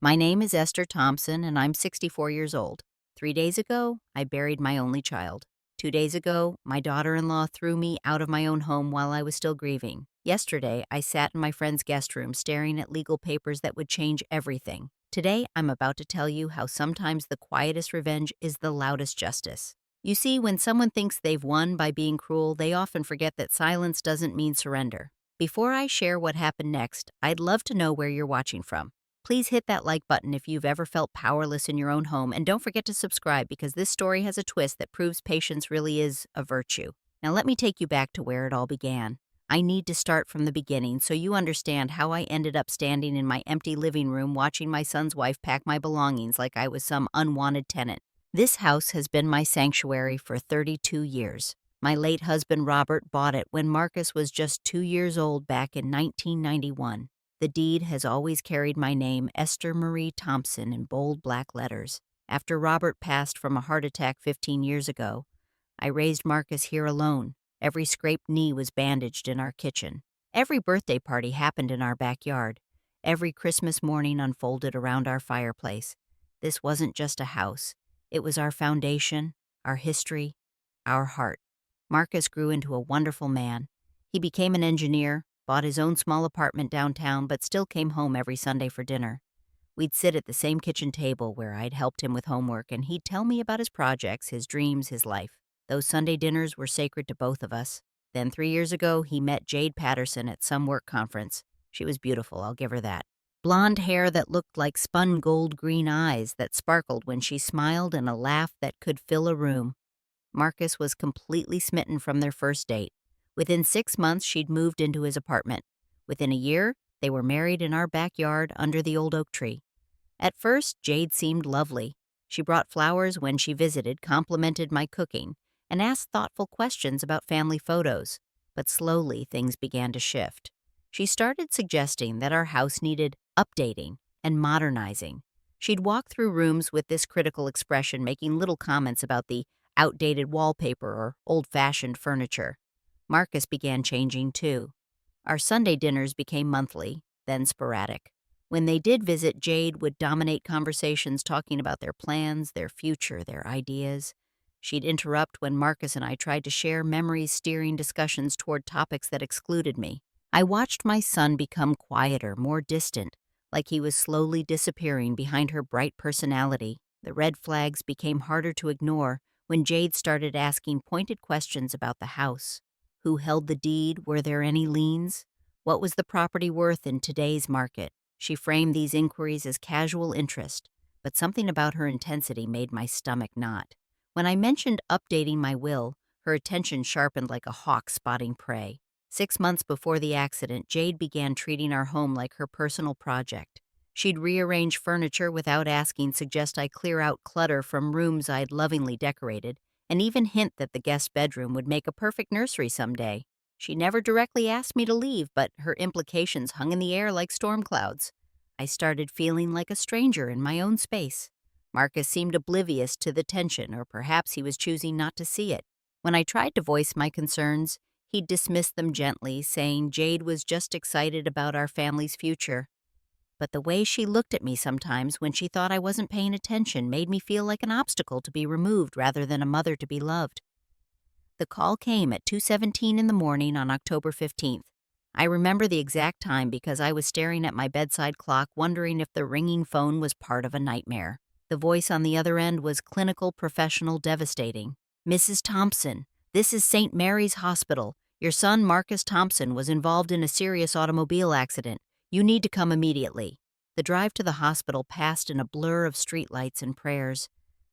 My name is Esther Thompson, and I'm 64 years old. 3 days ago, I buried my only child. 2 days ago, my daughter in law threw me out of my own home while I was still grieving. Yesterday, I sat in my friend's guest room staring at legal papers that would change everything. Today, I'm about to tell you how sometimes the quietest revenge is the loudest justice. You see, when someone thinks they've won by being cruel, they often forget that silence doesn't mean surrender. Before I share what happened next, I'd love to know where you're watching from. Please hit that like button if you've ever felt powerless in your own home, and don't forget to subscribe because this story has a twist that proves patience really is a virtue. Now, let me take you back to where it all began. I need to start from the beginning so you understand how I ended up standing in my empty living room watching my son's wife pack my belongings like I was some unwanted tenant. This house has been my sanctuary for 32 years. My late husband Robert bought it when Marcus was just 2 years old back in 1991. The deed has always carried my name, Esther Marie Thompson, in bold black letters. After Robert passed from a heart attack 15 years ago, I raised Marcus here alone. Every scraped knee was bandaged in our kitchen. Every birthday party happened in our backyard. Every Christmas morning unfolded around our fireplace. This wasn't just a house. It was our foundation, our history, our heart. Marcus grew into a wonderful man. He became an engineer, bought his own small apartment downtown, but still came home every Sunday for dinner. We'd sit at the same kitchen table where I'd helped him with homework, and he'd tell me about his projects, his dreams, his life. Those Sunday dinners were sacred to both of us. Then 3 years ago, he met Jade Patterson at some work conference. She was beautiful, I'll give her that. Blonde hair that looked like spun gold green eyes that sparkled when she smiled, and a laugh that could fill a room. Marcus was completely smitten from their first date. Within 6 months, she'd moved into his apartment. Within a year, they were married in our backyard under the old oak tree. At first, Jade seemed lovely. She brought flowers when she visited, complimented my cooking, and asked thoughtful questions about family photos. But slowly, things began to shift. She started suggesting that our house needed updating and modernizing. She'd walk through rooms with this critical expression, making little comments about the outdated wallpaper or old-fashioned furniture. Marcus began changing too. Our Sunday dinners became monthly, then sporadic. When they did visit, Jade would dominate conversations talking about their plans, their future, their ideas. She'd interrupt when Marcus and I tried to share memories, steering discussions toward topics that excluded me. I watched my son become quieter, more distant, like he was slowly disappearing behind her bright personality. The red flags became harder to ignore when Jade started asking pointed questions about the house. Who held the deed? Were there any liens? What was the property worth in today's market? She framed these inquiries as casual interest, but something about her intensity made my stomach knot. When I mentioned updating my will, her attention sharpened like a hawk spotting prey. 6 months before the accident, Jade began treating our home like her personal project. She'd rearrange furniture without asking, suggest I clear out clutter from rooms I'd lovingly decorated, and even hint that the guest bedroom would make a perfect nursery someday. She never directly asked me to leave, but her implications hung in the air like storm clouds. I started feeling like a stranger in my own space. Marcus seemed oblivious to the tension, or perhaps he was choosing not to see it. When I tried to voice my concerns, he dismissed them gently, saying Jade was just excited about our family's future. But the way she looked at me sometimes when she thought I wasn't paying attention made me feel like an obstacle to be removed rather than a mother to be loved. The call came at 2:17 in the morning on October 15th. I remember the exact time because I was staring at my bedside clock wondering if the ringing phone was part of a nightmare. The voice on the other end was clinical, professional, devastating. "Mrs. Thompson, this is St. Mary's Hospital. Your son, Marcus Thompson, was involved in a serious automobile accident. You need to come immediately." The drive to the hospital passed in a blur of streetlights and prayers.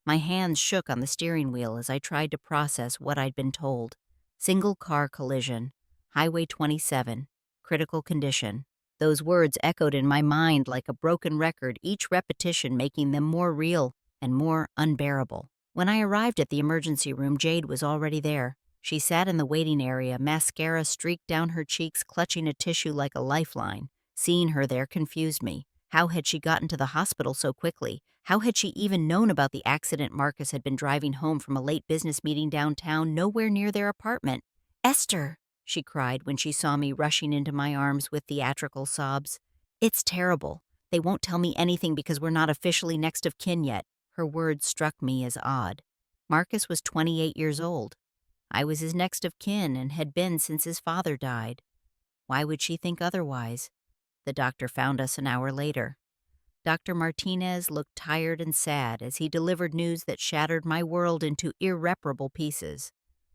My hands shook on the steering wheel as I tried to process what I'd been told. Single car collision, Highway 27, critical condition. Those words echoed in my mind like a broken record, each repetition making them more real and more unbearable. When I arrived at the emergency room, Jade was already there. She sat in the waiting area, mascara streaked down her cheeks, clutching a tissue like a lifeline. Seeing her there confused me. How had she gotten to the hospital so quickly? How had she even known about the accident Marcus had been driving home from a late business meeting downtown, nowhere near their apartment? "Esther!" she cried when she saw me rushing into my arms with theatrical sobs. "It's terrible. They won't tell me anything because we're not officially next of kin yet. Her words struck me as odd. Marcus was 28 years old. I was his next of kin and had been since his father died. Why would she think otherwise? The doctor found us an hour later. Dr. Martinez looked tired and sad as he delivered news that shattered my world into irreparable pieces.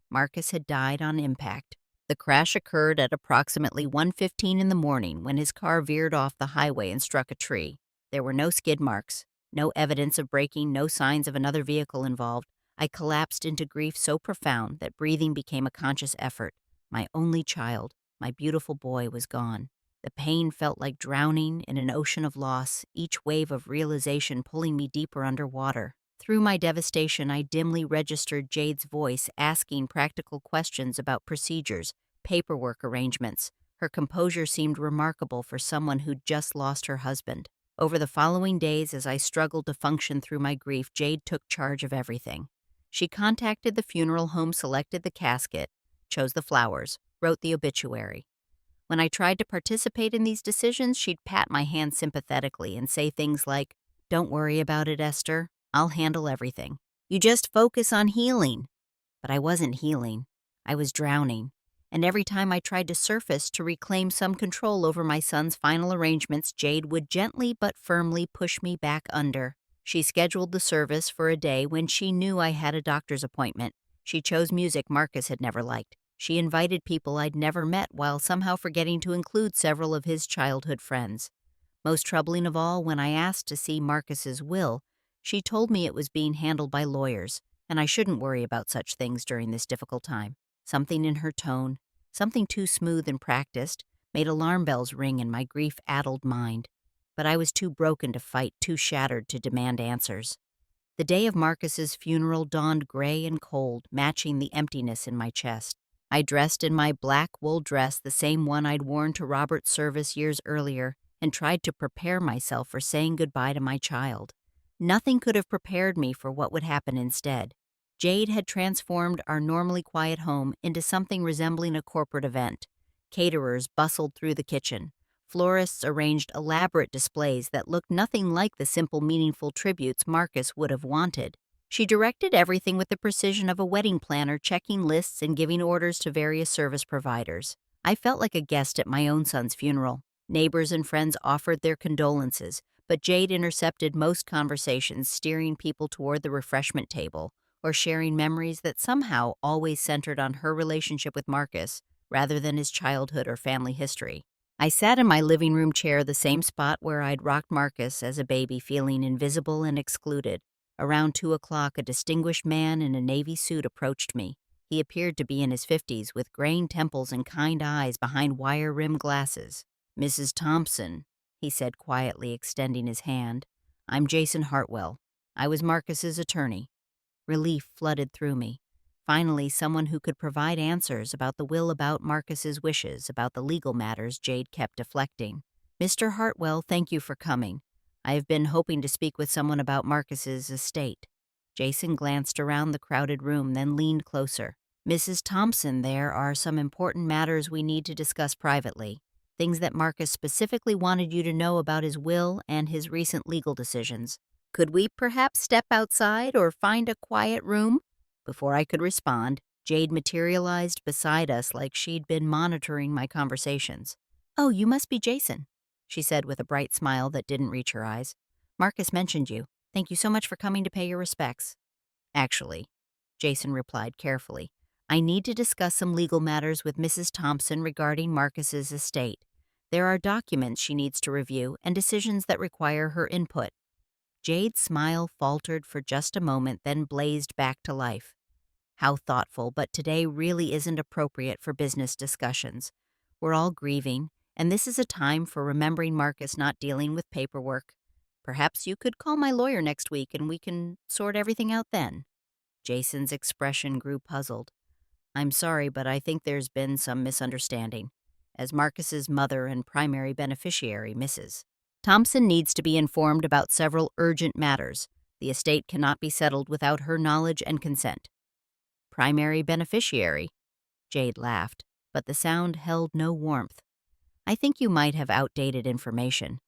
Marcus had died on impact. The crash occurred at approximately 1:15 in the morning when his car veered off the highway and struck a tree. There were no skid marks, no evidence of braking, no signs of another vehicle involved. I collapsed into grief so profound that breathing became a conscious effort. My only child, my beautiful boy, was gone. The pain felt like drowning in an ocean of loss, each wave of realization pulling me deeper underwater. Through my devastation, I dimly registered Jade's voice asking practical questions about procedures, paperwork arrangements. Her composure seemed remarkable for someone who'd just lost her husband. Over the following days, as I struggled to function through my grief, Jade took charge of everything. She contacted the funeral home, selected the casket, chose the flowers, wrote the obituary. When I tried to participate in these decisions, she'd pat my hand sympathetically and say things like, "Don't worry about it, Esther. I'll handle everything. You just focus on healing." But I wasn't healing. I was drowning. And every time I tried to surface to reclaim some control over my son's final arrangements, Jade would gently but firmly push me back under. She scheduled the service for a day when she knew I had a doctor's appointment. She chose music Marcus had never liked. She invited people I'd never met while somehow forgetting to include several of his childhood friends. Most troubling of all, when I asked to see Marcus's will, she told me it was being handled by lawyers, and I shouldn't worry about such things during this difficult time. Something in her tone, something too smooth and practiced, made alarm bells ring in my grief-addled mind. But I was too broken to fight, too shattered to demand answers. The day of Marcus's funeral dawned gray and cold, matching the emptiness in my chest. I dressed in my black wool dress, the same one I'd worn to Robert's service years earlier, and tried to prepare myself for saying goodbye to my child. Nothing could have prepared me for what would happen instead. Jade had transformed our normally quiet home into something resembling a corporate event. Caterers bustled through the kitchen. Florists arranged elaborate displays that looked nothing like the simple, meaningful tributes Marcus would have wanted. She directed everything with the precision of a wedding planner, checking lists and giving orders to various service providers. I felt like a guest at my own son's funeral. Neighbors and friends offered their condolences, but Jade intercepted most conversations, steering people toward the refreshment table or sharing memories that somehow always centered on her relationship with Marcus rather than his childhood or family history. I sat in my living room chair, the same spot where I'd rocked Marcus as a baby, feeling invisible and excluded. Around 2 o'clock, a distinguished man in a navy suit approached me. He appeared to be in his 50s, with graying temples and kind eyes behind wire-rimmed glasses. "Mrs. Thompson," he said quietly, extending his hand. "I'm Jason Hartwell. I was Marcus's attorney." Relief flooded through me. Finally, someone who could provide answers about the will, about Marcus's wishes, about the legal matters Jade kept deflecting. "Mr. Hartwell, thank you for coming. I have been hoping to speak with someone about Marcus's estate." Jason glanced around the crowded room, then leaned closer. "Mrs. Thompson, there are some important matters we need to discuss privately. Things that Marcus specifically wanted you to know about his will and his recent legal decisions. Could we perhaps step outside or find a quiet room?" Before I could respond, Jade materialized beside us like she'd been monitoring my conversations. "Oh, you must be Jason," she said with a bright smile that didn't reach her eyes. "Marcus mentioned you. Thank you so much for coming to pay your respects." "Actually," Jason replied carefully, "I need to discuss some legal matters with Mrs. Thompson regarding Marcus's estate. There are documents she needs to review and decisions that require her input." Jade's smile faltered for just a moment, then blazed back to life. How thoughtful, but today really isn't appropriate for business discussions. We're all grieving, and this is a time for remembering Marcus, not dealing with paperwork. Perhaps you could call my lawyer next week and we can sort everything out then. Jason's expression grew puzzled. "I'm sorry, but I think there's been some misunderstanding. As Marcus's mother and primary beneficiary, Mrs. Thompson needs to be informed about several urgent matters. The estate cannot be settled without her knowledge and consent." "Primary beneficiary?" Jade laughed, but the sound held no warmth. "I think you might have outdated information.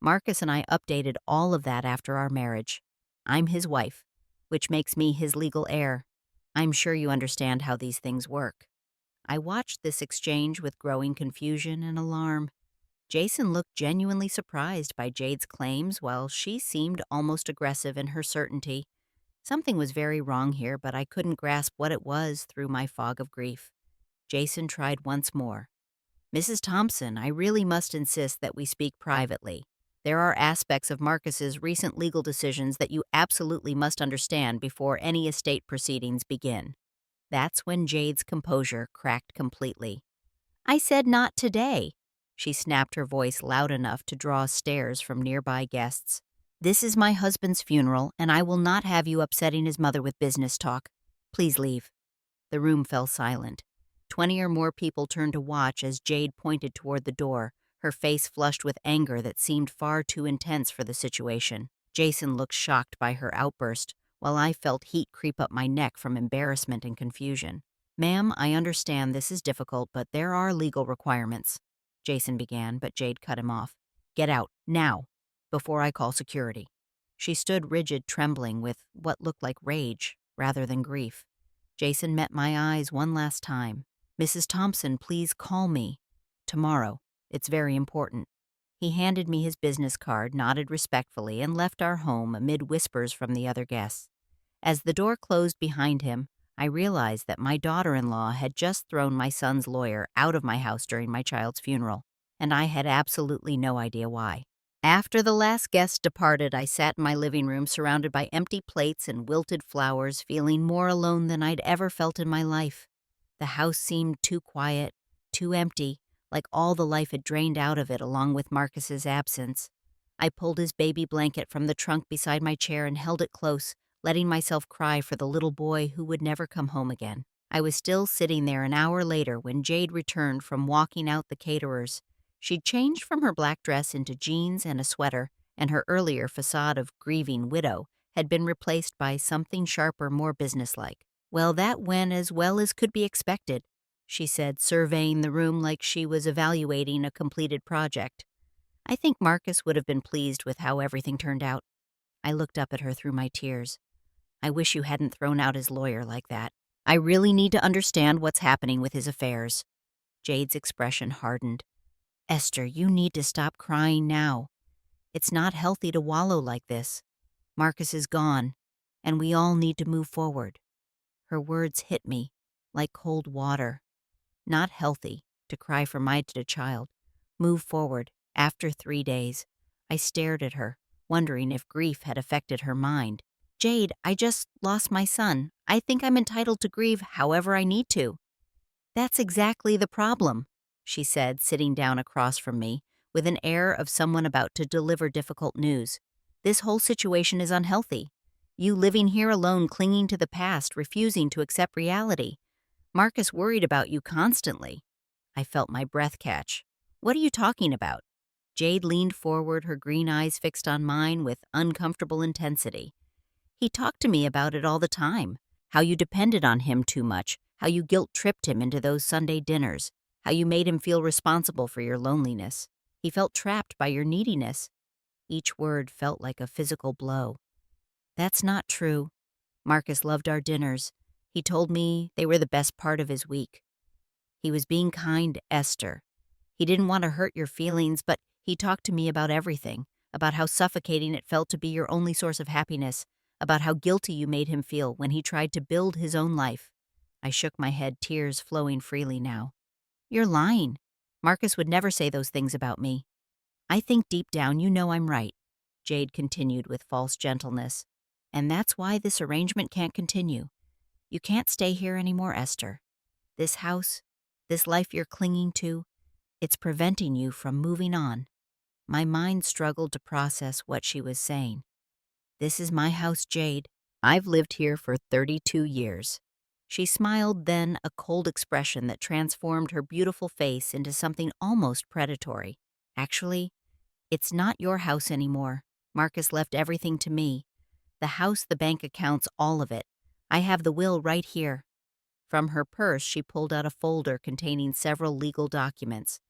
Marcus and I updated all of that after our marriage. I'm his wife, which makes me his legal heir. I'm sure you understand how these things work. I watched this exchange with growing confusion and alarm. Jason looked genuinely surprised by Jade's claims while she seemed almost aggressive in her certainty. Something was very wrong here, but I couldn't grasp what it was through my fog of grief. Jason tried once more. Mrs. Thompson, I really must insist that we speak privately. There are aspects of Marcus's recent legal decisions that you absolutely must understand before any estate proceedings begin. That's when Jade's composure cracked completely. I said not today. She snapped her voice loud enough to draw stares from nearby guests. This is my husband's funeral, and I will not have you upsetting his mother with business talk. Please leave. The room fell silent. 20 or more people turned to watch as Jade pointed toward the door, her face flushed with anger that seemed far too intense for the situation. Jason looked shocked by her outburst, while I felt heat creep up my neck from embarrassment and confusion. Ma'am, I understand this is difficult, but there are legal requirements. Jason began, but Jade cut him off. Get out, now, before I call security. She stood rigid, trembling with what looked like rage rather than grief. Jason met my eyes one last time. Mrs. Thompson, please call me. Tomorrow. It's very important. He handed me his business card, nodded respectfully, and left our home amid whispers from the other guests. As the door closed behind him, I realized that my daughter-in-law had just thrown my son's lawyer out of my house during my child's funeral, and I had absolutely no idea why. After the last guest departed, I sat in my living room surrounded by empty plates and wilted flowers, feeling more alone than I'd ever felt in my life. The house seemed too quiet, too empty, like all the life had drained out of it along with Marcus's absence. I pulled his baby blanket from the trunk beside my chair and held it close, letting myself cry for the little boy who would never come home again. I was still sitting there an hour later when Jade returned from walking out the caterers. She'd changed from her black dress into jeans and a sweater, and her earlier facade of grieving widow had been replaced by something sharper, more businesslike. Well, that went as well as could be expected, she said, surveying the room like she was evaluating a completed project. I think Marcus would have been pleased with how everything turned out. I looked up at her through my tears. I wish you hadn't thrown out his lawyer like that. I really need to understand what's happening with his affairs. Jade's expression hardened. Esther, you need to stop crying now. It's not healthy to wallow like this. Marcus is gone, and we all need to move forward. Her words hit me like cold water. Not healthy to cry for my dead child. Move forward after 3 days. I stared at her, wondering if grief had affected her mind. Jade, I just lost my son. I think I'm entitled to grieve however I need to. That's exactly the problem, she said, sitting down across from me, with an air of someone about to deliver difficult news. This whole situation is unhealthy. You living here alone, clinging to the past, refusing to accept reality. Marcus worried about you constantly. I felt my breath catch. What are you talking about? Jade leaned forward, her green eyes fixed on mine with uncomfortable intensity. He talked to me about it all the time. How you depended on him too much, how you guilt-tripped him into those Sunday dinners, how you made him feel responsible for your loneliness. He felt trapped by your neediness. Each word felt like a physical blow. That's not true. Marcus loved our dinners. He told me they were the best part of his week. He was being kind, Esther. He didn't want to hurt your feelings, but he talked to me about everything, about how suffocating it felt to be your only source of happiness, about how guilty you made him feel when he tried to build his own life. I shook my head, tears flowing freely now. You're lying. Marcus would never say those things about me. I think deep down you know I'm right, Jade continued with false gentleness. And that's why this arrangement can't continue. You can't stay here anymore, Esther. This house, this life you're clinging to, it's preventing you from moving on. My mind struggled to process what she was saying. This is my house, Jade. I've lived here for 32 years. She smiled, then a cold expression that transformed her beautiful face into something almost predatory. Actually, it's not your house anymore. Marcus left everything to me. The house, the bank accounts, all of it. I have the will right here. From her purse, she pulled out a folder containing several legal documents.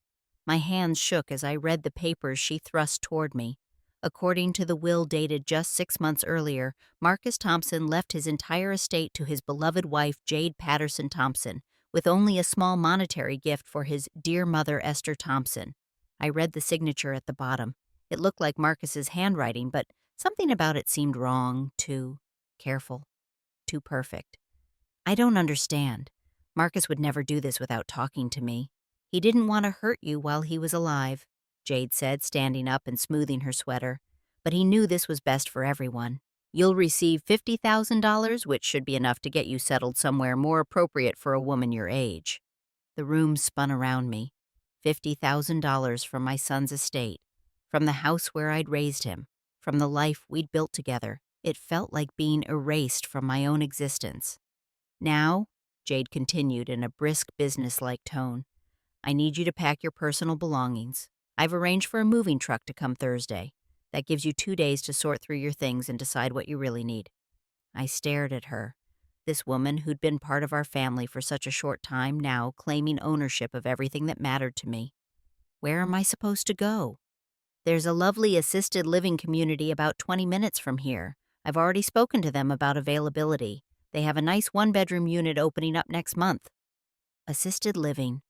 My hands shook as I read the papers she thrust toward me. According to the will dated just 6 months earlier, Marcus Thompson left his entire estate to his beloved wife, Jade Patterson Thompson, with only a small monetary gift for his dear mother, Esther Thompson. I read the signature at the bottom. It looked like Marcus's handwriting, but something about it seemed wrong, too careful, too perfect. I don't understand. Marcus would never do this without talking to me. He didn't want to hurt you while he was alive, Jade said, standing up and smoothing her sweater. But he knew this was best for everyone. You'll receive $50,000, which should be enough to get you settled somewhere more appropriate for a woman your age. The room spun around me. $50,000 from my son's estate, from the house where I'd raised him, from the life we'd built together. It felt like being erased from my own existence. Now, Jade continued in a brisk, business-like tone, I need you to pack your personal belongings. I've arranged for a moving truck to come Thursday. That gives you 2 days to sort through your things and decide what you really need. I stared at her. This woman who'd been part of our family for such a short time now claiming ownership of everything that mattered to me. Where am I supposed to go? There's a lovely assisted living community about 20 minutes from here. I've already spoken to them about availability. They have a nice one-bedroom unit opening up next month. Assisted living.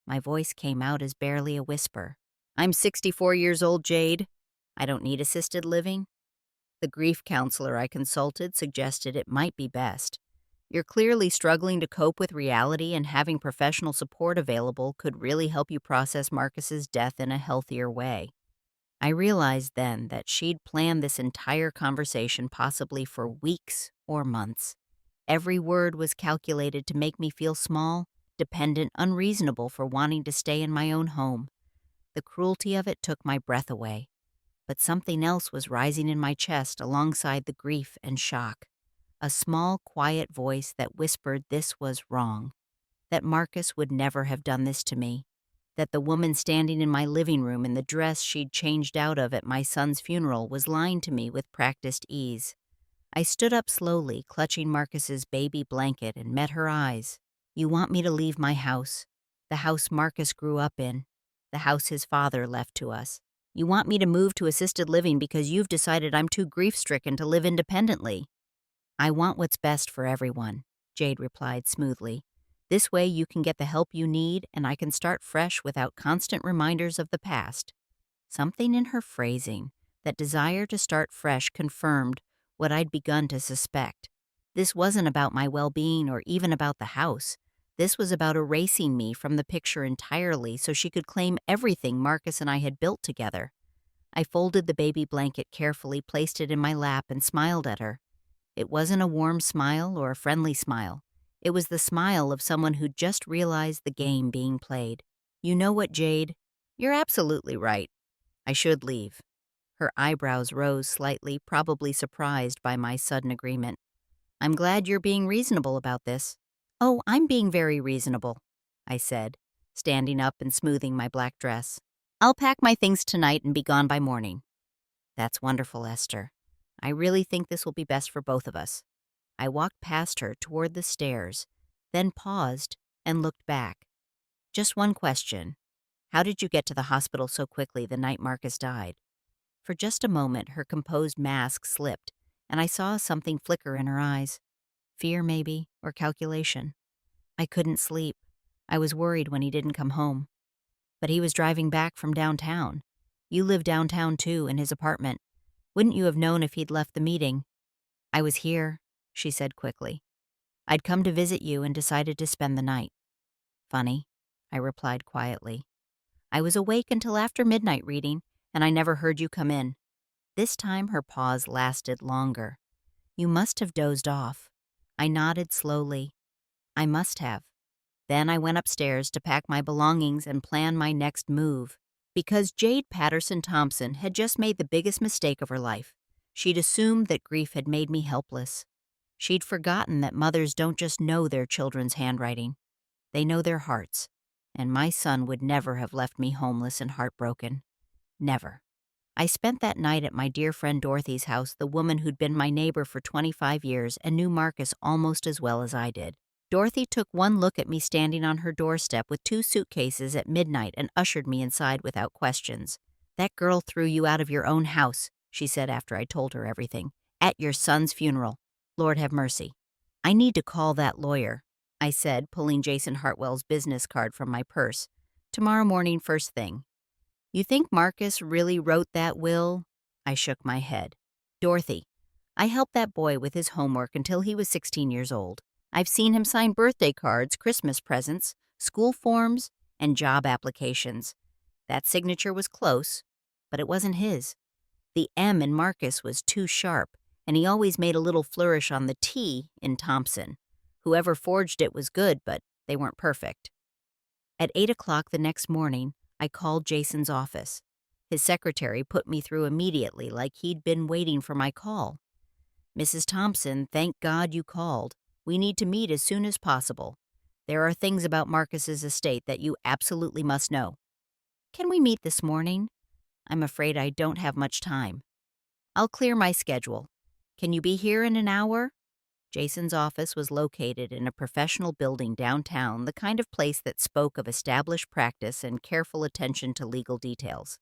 My voice came out as barely a whisper. I'm 64 years old, Jade. I don't need assisted living. The grief counselor I consulted suggested it might be best. You're clearly struggling to cope with reality, and having professional support available could really help you process Marcus's death in a healthier way. I realized then that she'd planned this entire conversation possibly for weeks or months. Every word was calculated to make me feel small, dependent, unreasonable for wanting to stay in my own home. The cruelty of it took my breath away. But something else was rising in my chest alongside the grief and shock. A small, quiet voice that whispered this was wrong, that Marcus would never have done this to me, that the woman standing in my living room in the dress she'd changed out of at my son's funeral was lying to me with practiced ease. I stood up slowly, clutching Marcus's baby blanket, and met her eyes. You want me to leave my house, the house Marcus grew up in, the house his father left to us. You want me to move to assisted living because you've decided I'm too grief-stricken to live independently. I want what's best for everyone, Jade replied smoothly. This way you can get the help you need, and I can start fresh without constant reminders of the past. Something in her phrasing, that desire to start fresh, confirmed what I'd begun to suspect. This wasn't about my well-being or even about the house. This was about erasing me from the picture entirely so she could claim everything Marcus and I had built together. I folded the baby blanket carefully, placed it in my lap, and smiled at her. It wasn't a warm smile or a friendly smile. It was the smile of someone who'd just realized the game being played. You know what, Jade? You're absolutely right. I should leave. Her eyebrows rose slightly, probably surprised by my sudden agreement. I'm glad you're being reasonable about this. Oh, I'm being very reasonable, I said, standing up and smoothing my black dress. I'll pack my things tonight and be gone by morning. That's wonderful, Esther. I really think this will be best for both of us. I walked past her toward the stairs, then paused and looked back. Just one question. How did you get to the hospital so quickly the night Marcus died? For just a moment, her composed mask slipped, and I saw something flicker in her eyes. Fear, maybe, or calculation. I couldn't sleep. I was worried when he didn't come home. But he was driving back from downtown. You live downtown, too, in his apartment. Wouldn't you have known if he'd left the meeting? I was here, she said quickly. I'd come to visit you and decided to spend the night. Funny, I replied quietly. I was awake until after midnight reading, and I never heard you come in. This time her pause lasted longer. You must have dozed off. I nodded slowly. I must have. Then I went upstairs to pack my belongings and plan my next move. Because Jade Patterson Thompson had just made the biggest mistake of her life. She'd assumed that grief had made me helpless. She'd forgotten that mothers don't just know their children's handwriting. They know their hearts. And my son would never have left me homeless and heartbroken. Never. I spent that night at my dear friend Dorothy's house, the woman who'd been my neighbor for 25 years and knew Marcus almost as well as I did. Dorothy took one look at me standing on her doorstep with 2 suitcases at midnight and ushered me inside without questions. "That girl threw you out of your own house," she said after I told her everything. "At your son's funeral. Lord have mercy." "I need to call that lawyer," I said, pulling Jason Hartwell's business card from my purse. "Tomorrow morning first thing." "You think Marcus really wrote that will?" I shook my head. "Dorothy, I helped that boy with his homework until he was 16 years old. I've seen him sign birthday cards, Christmas presents, school forms, and job applications. That signature was close, but it wasn't his. The M in Marcus was too sharp, and he always made a little flourish on the T in Thompson. Whoever forged it was good, but they weren't perfect." At 8 o'clock the next morning, I called Jason's office. His secretary put me through immediately, like he'd been waiting for my call. "Mrs. Thompson, thank God you called. We need to meet as soon as possible. There are things about Marcus's estate that you absolutely must know." "Can we meet this morning?" "I'm afraid I don't have much time." "I'll clear my schedule. Can you be here in an hour?" Jason's office was located in a professional building downtown, the kind of place that spoke of established practice and careful attention to legal details.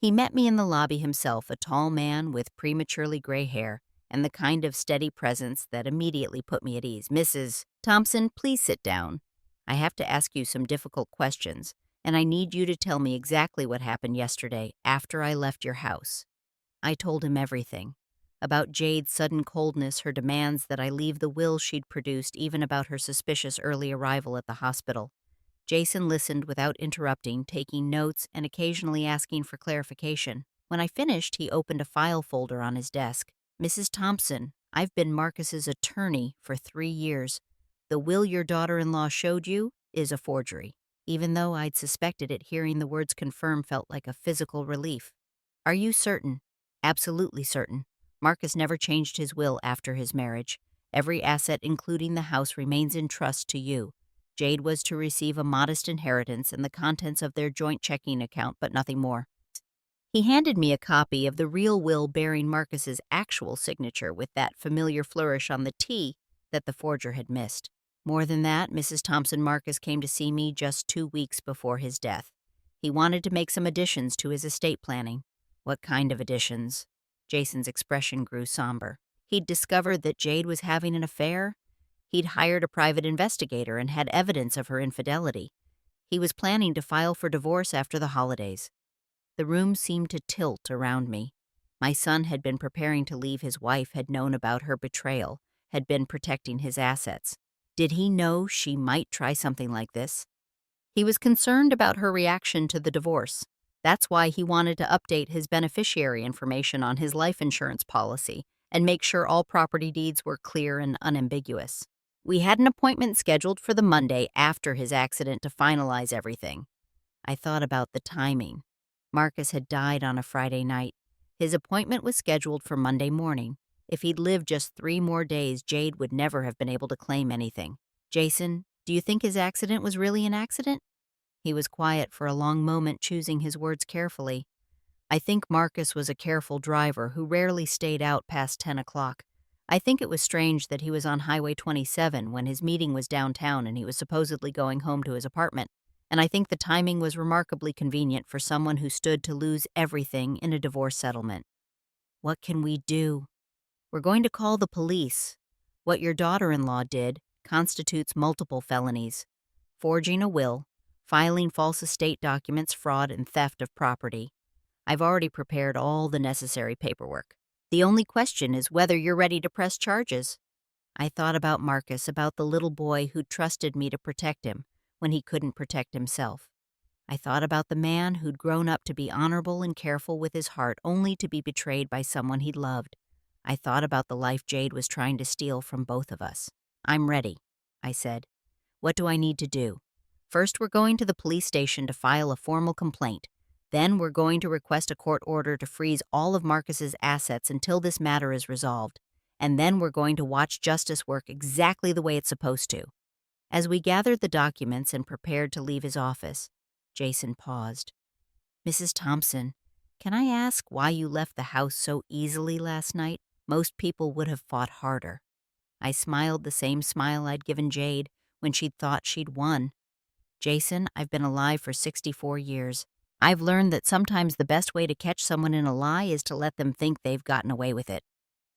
He met me in the lobby himself, a tall man with prematurely gray hair and the kind of steady presence that immediately put me at ease. "Mrs. Thompson, please sit down. I have to ask you some difficult questions, and I need you to tell me exactly what happened yesterday after I left your house." I told him everything. About Jade's sudden coldness, her demands that I leave the will she'd produced, even about her suspicious early arrival at the hospital. Jason listened without interrupting, taking notes and occasionally asking for clarification. When I finished, he opened a file folder on his desk. "Mrs. Thompson, I've been Marcus's attorney for 3 years. The will your daughter-in-law showed you is a forgery." Even though I'd suspected it, hearing the words confirm felt like a physical relief. "Are you certain?" "Absolutely certain. Marcus never changed his will after his marriage. Every asset, including the house, remains in trust to you. Jade was to receive a modest inheritance and the contents of their joint checking account, but nothing more." He handed me a copy of the real will bearing Marcus's actual signature with that familiar flourish on the T that the forger had missed. "More than that, Mrs. Thompson, Marcus came to see me just 2 weeks before his death. He wanted to make some additions to his estate planning." "What kind of additions?" Jason's expression grew somber. He'd discovered that Jade was having an affair. He'd hired a private investigator and had evidence of her infidelity. He was planning to file for divorce after the holidays. The room seemed to tilt around me. My son had been preparing to leave his wife, had known about her betrayal, had been protecting his assets. Did he know she might try something like this? He was concerned about her reaction to the divorce. That's why he wanted to update his beneficiary information on his life insurance policy and make sure all property deeds were clear and unambiguous. We had an appointment scheduled for the Monday after his accident to finalize everything. I thought about the timing. Marcus had died on a Friday night. His appointment was scheduled for Monday morning. If he'd lived just 3 more days, Jade would never have been able to claim anything. "Jason, do you think his accident was really an accident?" He was quiet for a long moment, choosing his words carefully. "I think Marcus was a careful driver who rarely stayed out past 10 o'clock. I think it was strange that he was on Highway 27 when his meeting was downtown and he was supposedly going home to his apartment. And I think the timing was remarkably convenient for someone who stood to lose everything in a divorce settlement." "What can we do?" "We're going to call the police. What your daughter-in-law did constitutes multiple felonies: forging a will, filing false estate documents, fraud, and theft of property. I've already prepared all the necessary paperwork. The only question is whether you're ready to press charges." I thought about Marcus, about the little boy who trusted me to protect him when he couldn't protect himself. I thought about the man who'd grown up to be honorable and careful with his heart, only to be betrayed by someone he loved. I thought about the life Jade was trying to steal from both of us. "I'm ready," I said. "What do I need to do?" "First, we're going to the police station to file a formal complaint. Then we're going to request a court order to freeze all of Marcus's assets until this matter is resolved. And then we're going to watch justice work exactly the way it's supposed to." As we gathered the documents and prepared to leave his office, Jason paused. "Mrs. Thompson, can I ask why you left the house so easily last night? Most people would have fought harder." I smiled the same smile I'd given Jade, when she'd thought she'd won. Jason, I've been alive for 64 years. I've learned that sometimes the best way to catch someone in a lie is to let them think they've gotten away with it.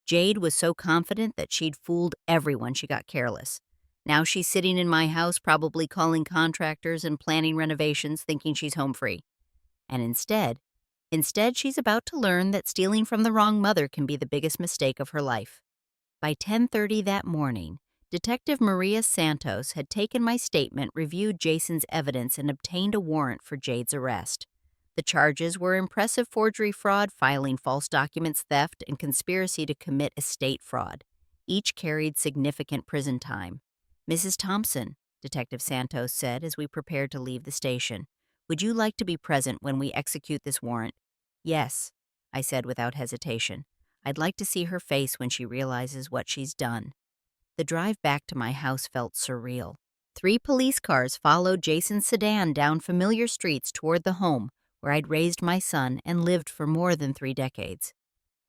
Jade was so confident that she'd fooled everyone she got careless. Now she's sitting in my house, probably calling contractors and planning renovations, thinking she's home free. And instead, she's about to learn that stealing from the wrong mother can be the biggest mistake of her life. By 10:30 that morning, Detective Maria Santos had taken my statement, reviewed Jason's evidence, and obtained a warrant for Jade's arrest. The charges were impressive forgery fraud, filing false documents, theft, and conspiracy to commit estate fraud. Each carried significant prison time. "Mrs. Thompson," Detective Santos said as we prepared to leave the station, "would you like to be present when we execute this warrant?" "Yes," I said without hesitation. "I'd like to see her face when she realizes what she's done." The drive back to my house felt surreal. 3 police cars followed Jason's sedan down familiar streets toward the home where I'd raised my son and lived for more than 3 decades.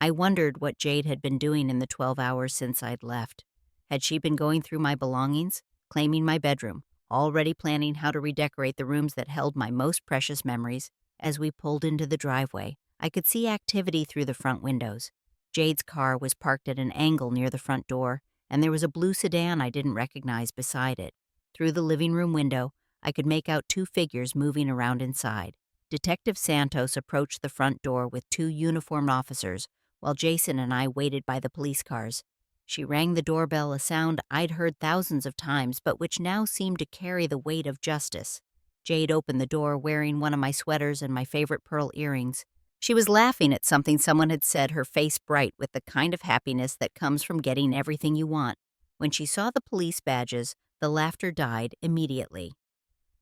I wondered what Jade had been doing in the 12 hours since I'd left. Had she been going through my belongings, claiming my bedroom, already planning how to redecorate the rooms that held my most precious memories? As we pulled into the driveway, I could see activity through the front windows. Jade's car was parked at an angle near the front door, and there was a blue sedan I didn't recognize beside it. Through the living room window, I could make out 2 figures moving around inside. Detective Santos approached the front door with 2 uniformed officers, while Jason and I waited by the police cars. She rang the doorbell, a sound I'd heard thousands of times, but which now seemed to carry the weight of justice. Jade opened the door wearing one of my sweaters and my favorite pearl earrings. She was laughing at something someone had said, her face bright with the kind of happiness that comes from getting everything you want. When she saw the police badges, the laughter died immediately.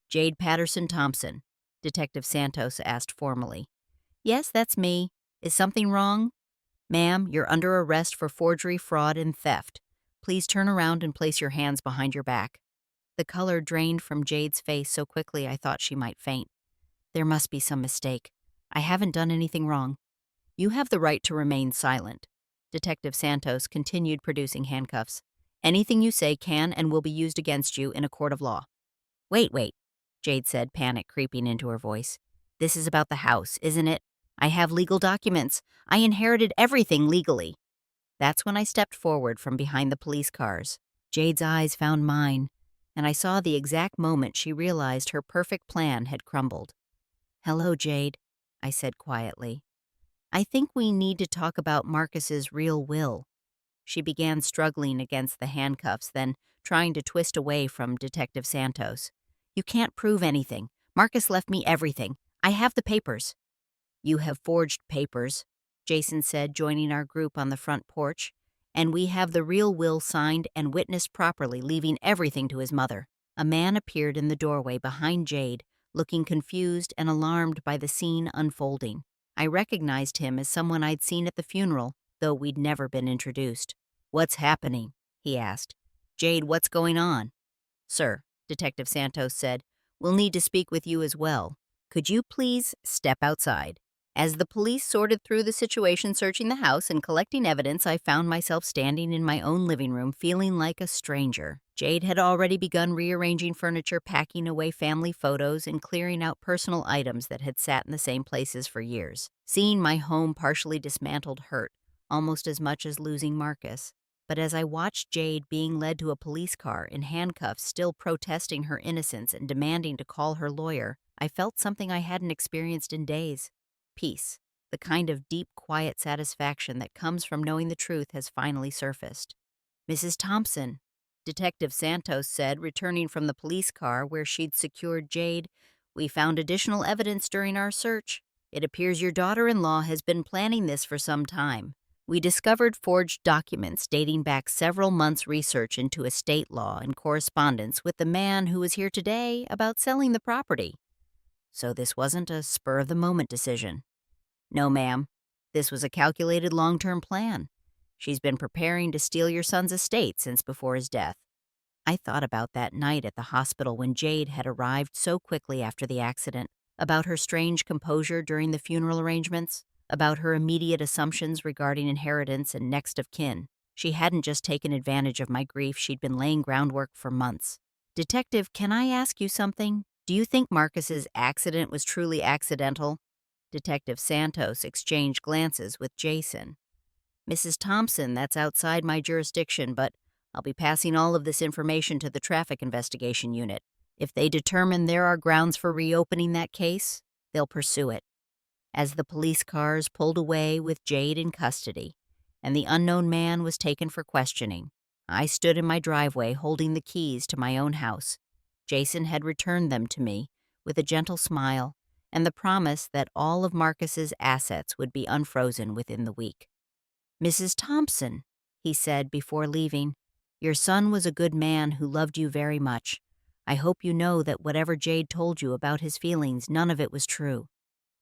"Jade Patterson Thompson," Detective Santos asked formally. "Yes, that's me. Is something wrong?" "Ma'am, you're under arrest for forgery, fraud, and theft. Please turn around and place your hands behind your back." The color drained from Jade's face so quickly I thought she might faint. "There must be some mistake. I haven't done anything wrong." "You have the right to remain silent." Detective Santos continued producing handcuffs. "Anything you say can and will be used against you in a court of law." Wait," Jade said, panic creeping into her voice. "This is about the house, isn't it? I have legal documents. I inherited everything legally." That's when I stepped forward from behind the police cars. Jade's eyes found mine, and I saw the exact moment she realized her perfect plan had crumbled. "Hello, Jade," I said quietly. "I think we need to talk about Marcus's real will." She began struggling against the handcuffs, then trying to twist away from Detective Santos. "You can't prove anything. Marcus left me everything. I have the papers." "You have forged papers," Jason said, joining our group on the front porch, "and we have the real will signed and witnessed properly, leaving everything to his mother." A man appeared in the doorway behind Jade, looking confused and alarmed by the scene unfolding. I recognized him as someone I'd seen at the funeral, though we'd never been introduced. "What's happening?" he asked. "Jade, what's going on?" "Sir," Detective Santos said, "we'll need to speak with you as well. Could you please step outside?" As the police sorted through the situation, searching the house and collecting evidence, I found myself standing in my own living room, feeling like a stranger. Jade had already begun rearranging furniture, packing away family photos, and clearing out personal items that had sat in the same places for years. Seeing my home partially dismantled hurt, almost as much as losing Marcus. But as I watched Jade being led to a police car in handcuffs, still protesting her innocence and demanding to call her lawyer, I felt something I hadn't experienced in days. Peace, the kind of deep, quiet satisfaction that comes from knowing the truth, has finally surfaced. "Mrs. Thompson," Detective Santos said, returning from the police car where she'd secured Jade, "we found additional evidence during our search. It appears your daughter-in-law has been planning this for some time. We discovered forged documents dating back several months' research into estate law and correspondence with the man who is here today about selling the property." "So this wasn't a spur-of-the-moment decision?" "No, ma'am. This was a calculated long-term plan. She's been preparing to steal your son's estate since before his death." I thought about that night at the hospital when Jade had arrived so quickly after the accident, about her strange composure during the funeral arrangements, about her immediate assumptions regarding inheritance and next of kin. She hadn't just taken advantage of my grief, she'd been laying groundwork for months. Detective, can I ask you something? Do you think Marcus's accident was truly accidental? Detective Santos exchanged glances with Jason. Mrs. Thompson, that's outside my jurisdiction, but I'll be passing all of this information to the traffic investigation unit. If they determine there are grounds for reopening that case, they'll pursue it. As the police cars pulled away with Jade in custody, and the unknown man was taken for questioning, I stood in my driveway holding the keys to my own house. Jason had returned them to me with a gentle smile and the promise that all of Marcus's assets would be unfrozen within the week. Mrs. Thompson, he said before leaving, your son was a good man who loved you very much. I hope you know that whatever Jade told you about his feelings, none of it was true.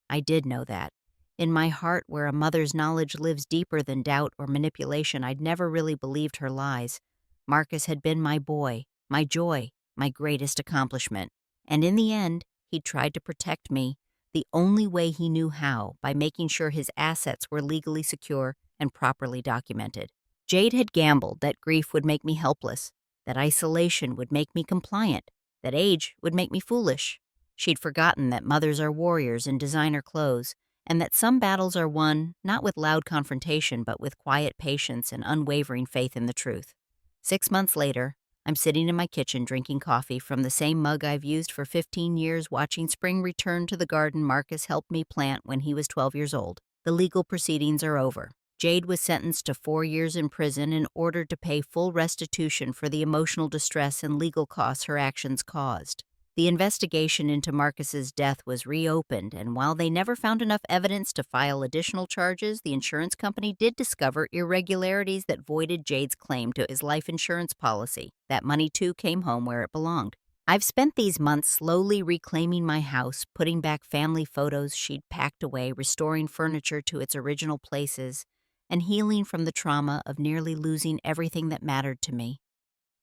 I did know that. In my heart, where a mother's knowledge lives deeper than doubt or manipulation, I'd never really believed her lies. Marcus had been my boy, my joy, my greatest accomplishment. And in the end, he tried to protect me the only way he knew how, by making sure his assets were legally secure and properly documented. Jade had gambled that grief would make me helpless, that isolation would make me compliant, that age would make me foolish. She'd forgotten that mothers are warriors in designer clothes, and that some battles are won not with loud confrontation but with quiet patience and unwavering faith in the truth. 6 months later, I'm sitting in my kitchen drinking coffee from the same mug I've used for 15 years, watching spring return to the garden Marcus helped me plant when he was 12 years old. The legal proceedings are over. Jade was sentenced to 4 years in prison and ordered to pay full restitution for the emotional distress and legal costs her actions caused. The investigation into Marcus's death was reopened, and while they never found enough evidence to file additional charges, the insurance company did discover irregularities that voided Jade's claim to his life insurance policy. That money, too, came home where it belonged. I've spent these months slowly reclaiming my house, putting back family photos she'd packed away, restoring furniture to its original places, and healing from the trauma of nearly losing everything that mattered to me.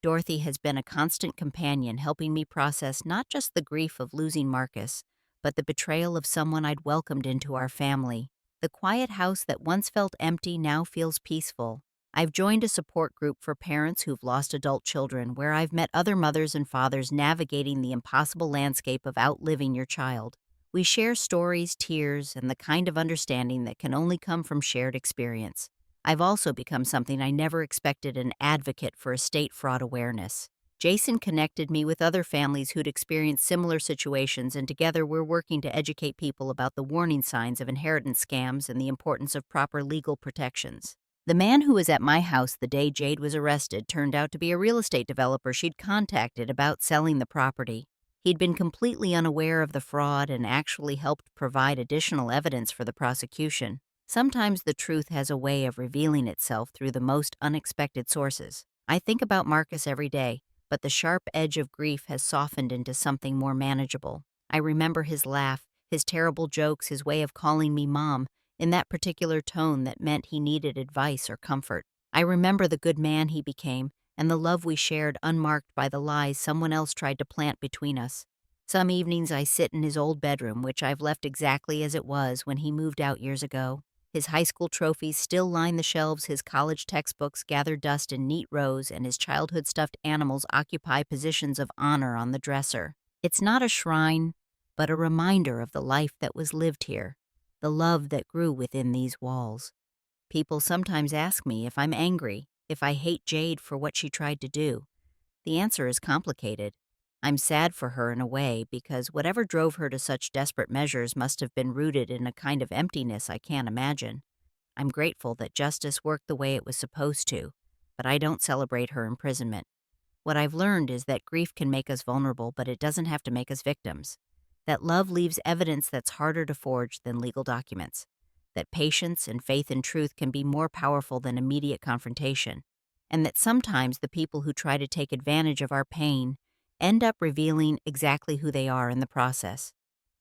Dorothy has been a constant companion, helping me process not just the grief of losing Marcus, but the betrayal of someone I'd welcomed into our family. The quiet house that once felt empty now feels peaceful. I've joined a support group for parents who've lost adult children, where I've met other mothers and fathers navigating the impossible landscape of outliving your child. We share stories, tears, and the kind of understanding that can only come from shared experience. I've also become something I never expected, an advocate for estate fraud awareness. Jason connected me with other families who'd experienced similar situations, and together we're working to educate people about the warning signs of inheritance scams and the importance of proper legal protections. The man who was at my house the day Jade was arrested turned out to be a real estate developer she'd contacted about selling the property. He'd been completely unaware of the fraud and actually helped provide additional evidence for the prosecution. Sometimes the truth has a way of revealing itself through the most unexpected sources. I think about Marcus every day, but the sharp edge of grief has softened into something more manageable. I remember his laugh, his terrible jokes, his way of calling me Mom, in that particular tone that meant he needed advice or comfort. I remember the good man he became and the love we shared, unmarked by the lies someone else tried to plant between us. Some evenings I sit in his old bedroom, which I've left exactly as it was when he moved out years ago. His high school trophies still line the shelves, his college textbooks gather dust in neat rows, and his childhood stuffed animals occupy positions of honor on the dresser. It's not a shrine, but a reminder of the life that was lived here, the love that grew within these walls. People sometimes ask me if I'm angry, if I hate Jade for what she tried to do. The answer is complicated. I'm sad for her in a way, because whatever drove her to such desperate measures must have been rooted in a kind of emptiness I can't imagine. I'm grateful that justice worked the way it was supposed to, but I don't celebrate her imprisonment. What I've learned is that grief can make us vulnerable, but it doesn't have to make us victims. That love leaves evidence that's harder to forge than legal documents. That patience and faith in truth can be more powerful than immediate confrontation. And that sometimes the people who try to take advantage of our pain end up revealing exactly who they are in the process.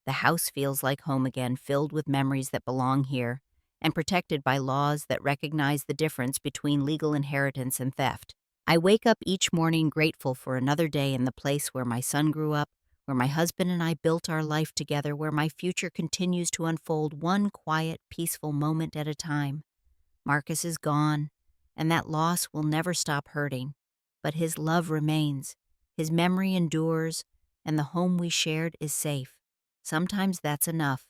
The house feels like home again, filled with memories that belong here, and protected by laws that recognize the difference between legal inheritance and theft. I wake up each morning grateful for another day in the place where my son grew up, where my husband and I built our life together, where my future continues to unfold one quiet, peaceful moment at a time. Marcus is gone, and that loss will never stop hurting, but his love remains. His memory endures, and the home we shared is safe. Sometimes that's enough.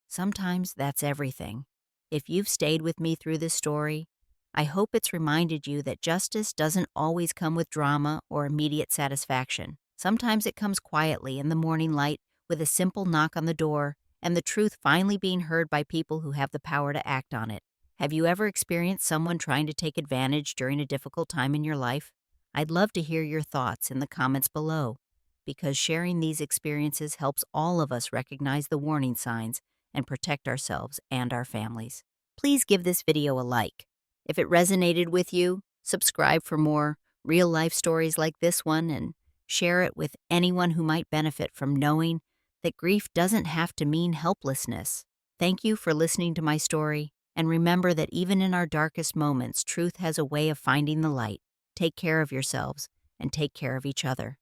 Sometimes that's everything. If you've stayed with me through this story, I hope it's reminded you that justice doesn't always come with drama or immediate satisfaction. Sometimes it comes quietly in the morning light with a simple knock on the door and the truth finally being heard by people who have the power to act on it. Have you ever experienced someone trying to take advantage during a difficult time in your life? I'd love to hear your thoughts in the comments below, because sharing these experiences helps all of us recognize the warning signs and protect ourselves and our families. Please give this video a like. If it resonated with you, subscribe for more real-life stories like this one and share it with anyone who might benefit from knowing that grief doesn't have to mean helplessness. Thank you for listening to my story, and remember that even in our darkest moments, truth has a way of finding the light. Take care of yourselves and take care of each other.